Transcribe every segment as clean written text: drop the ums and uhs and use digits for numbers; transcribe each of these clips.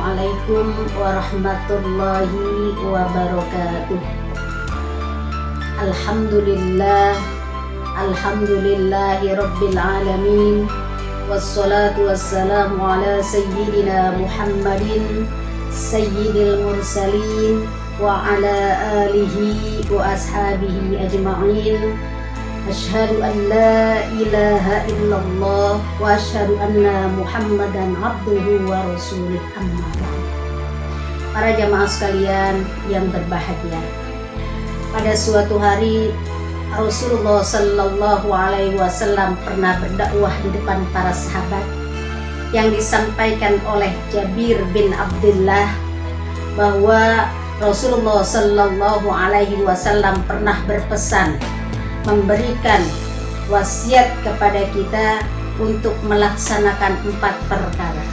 Assalamualaikum warahmatullahi wabarakatuh. Alhamdulillahi rabbil alamin. Wassalatu wassalamu ala sayyidina Muhammadin sayyidil mursalin wa ala alihi wa ashabihi ajma'in. Asyhadu an la ilaha illallah wa asyhadu anna Muhammadan abduhu wa rasuluh, amma ba'd. Para jamaah sekalian yang berbahagia, pada suatu hari Rasulullah Sallallahu Alaihi Wasallam pernah berdakwah di depan para sahabat, yang disampaikan oleh Jabir bin Abdullah bahwa Rasulullah Sallallahu Alaihi Wasallam pernah berpesan, memberikan wasiat kepada kita untuk melaksanakan 4 perkara,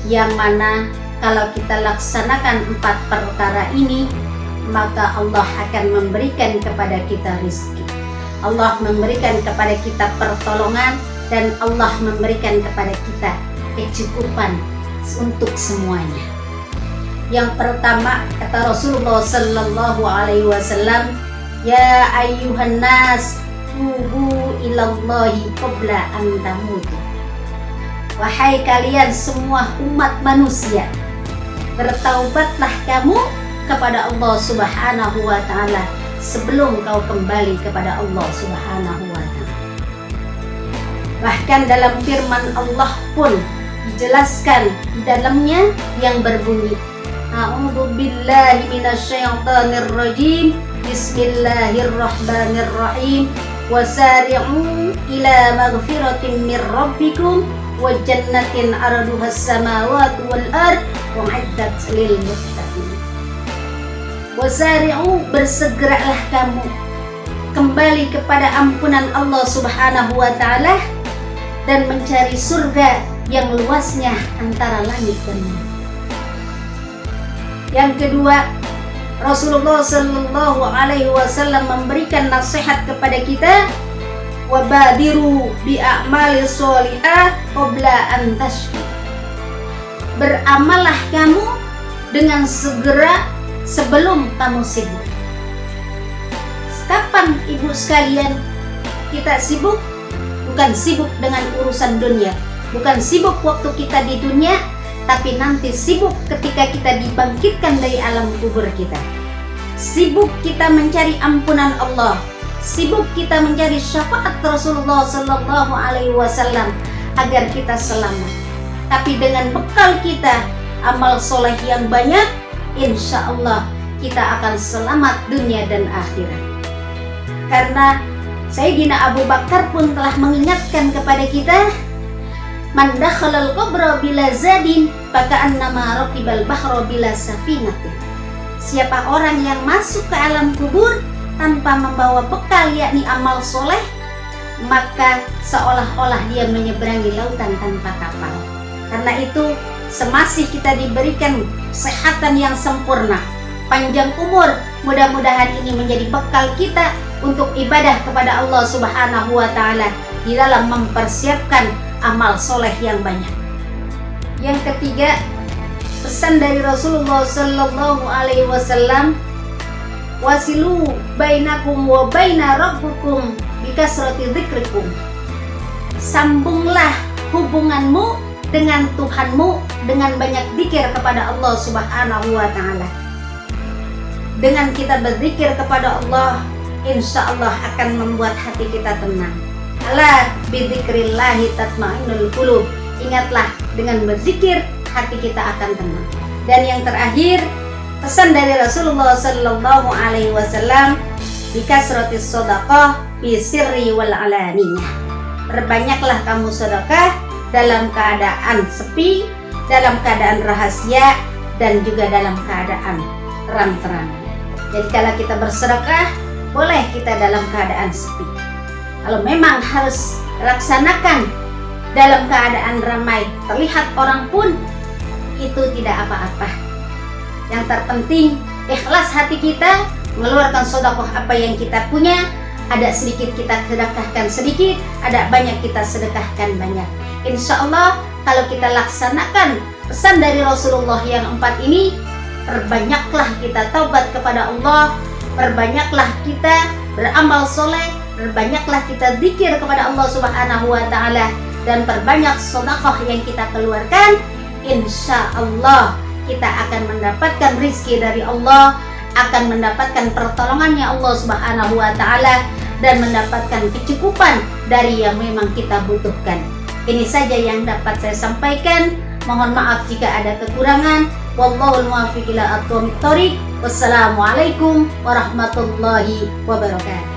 yang mana kalau kita laksanakan 4 perkara ini, maka Allah akan memberikan kepada kita rizki, Allah memberikan kepada kita pertolongan, dan Allah memberikan kepada kita kecukupan untuk semuanya. Yang pertama, kata Rasulullah Sallallahu Alaihi Wasallam, ya ayyuhan nas tubu ilallahi qabla an tamutu. Wahai kalian semua umat manusia, bertaubatlah kamu kepada Allah Subhanahu wa taala sebelum kau kembali kepada Allah Subhanahu wa taala. Bahkan dalam firman Allah pun dijelaskan di dalamnya yang berbunyi, a'udzu billahi minasyaitonir rajim. Bismillahirrahmanirrahim. Wasari'u ila maghfiratin min rabbikum wa jannatin 'arduhas samawati wal ard u'iddat lil muttaqin. Wasari'u, bersegeralah kamu kembali kepada ampunan Allah Subhanahu wa taala dan mencari surga yang luasnya antara langit dan bumi. Yang kedua, Rasulullah Sallallahu Alaihi Wasallam memberikan nasihat kepada kita, wabadiru bi'amali sholihah qabla an tashku. Beramallah kamu dengan segera sebelum kamu sibuk. Kapan ibu sekalian kita sibuk? Bukan sibuk dengan urusan dunia, bukan sibuk waktu kita di dunia, tapi nanti sibuk ketika kita dibangkitkan dari alam kubur kita. Sibuk kita mencari ampunan Allah, sibuk kita mencari syafaat Rasulullah Sallallahu Alaihi Wasallam agar kita selamat. Tapi dengan bekal kita amal soleh yang banyak, insya Allah kita akan selamat dunia dan akhirat. Karena Sayyidina Abu Bakar pun telah mengingatkan kepada kita, man dakhalal qabra bila zadin faka'annama raqibal bahra bila safinatin. Siapa orang yang masuk ke alam kubur tanpa membawa bekal, yakni amal soleh, maka seolah-olah dia menyeberangi lautan tanpa kapal. Karena itu, semasih kita diberikan kesehatan yang sempurna, panjang umur, mudah-mudahan ini menjadi bekal kita untuk ibadah kepada Allah Subhanahu wa taala di dalam mempersiapkan amal soleh yang banyak. Yang ketiga, pesan dari Rasulullah Sallallahu Alaihi Wasallam, wasilu bainakum wa baina rabbukum bikasrati dzikrikum. Sambunglah hubunganmu dengan Tuhanmu dengan banyak zikir kepada Allah Subhanahu wa taala. Dengan kita berzikir kepada Allah, insya Allah akan membuat hati kita tenang. Ala bidzikrillahi tatma'innul qulub. Ingatlah, dengan berzikir hati kita akan tenang. Dan yang terakhir, pesan dari Rasulullah Sallallahu Alaihi Wasallam, bikasratis shadaqah fi sirri wal alaniyah. Perbanyaklah kamu sedekah dalam keadaan sepi, dalam keadaan rahasia, dan juga dalam keadaan terang-terang. Jadi kalau kita bersedekah, boleh kita dalam keadaan sepi. Kalau memang harus laksanakan dalam keadaan ramai, terlihat orang pun, itu tidak apa-apa. Yang terpenting ikhlas hati kita, mengeluarkan sedekah apa yang kita punya. Ada sedikit kita sedekahkan sedikit, ada banyak kita sedekahkan banyak. Insya Allah kalau kita laksanakan pesan dari Rasulullah yang 4 ini, perbanyaklah kita taubat kepada Allah, perbanyaklah kita beramal soleh, perbanyaklah kita zikir kepada Allah Subhanahu wa Ta'ala, dan perbanyak sedekah yang kita keluarkan. Insya Allah kita akan mendapatkan rizki dari Allah, akan mendapatkan pertolongannya Allah Subhanahu wa Ta'ala, dan mendapatkan kecukupan dari yang memang kita butuhkan. Ini saja yang dapat saya sampaikan. Mohon maaf jika ada kekurangan. Wallahul muwaffiq ila aqwamit thoriq. Wassalamualaikum warahmatullahi wabarakatuh.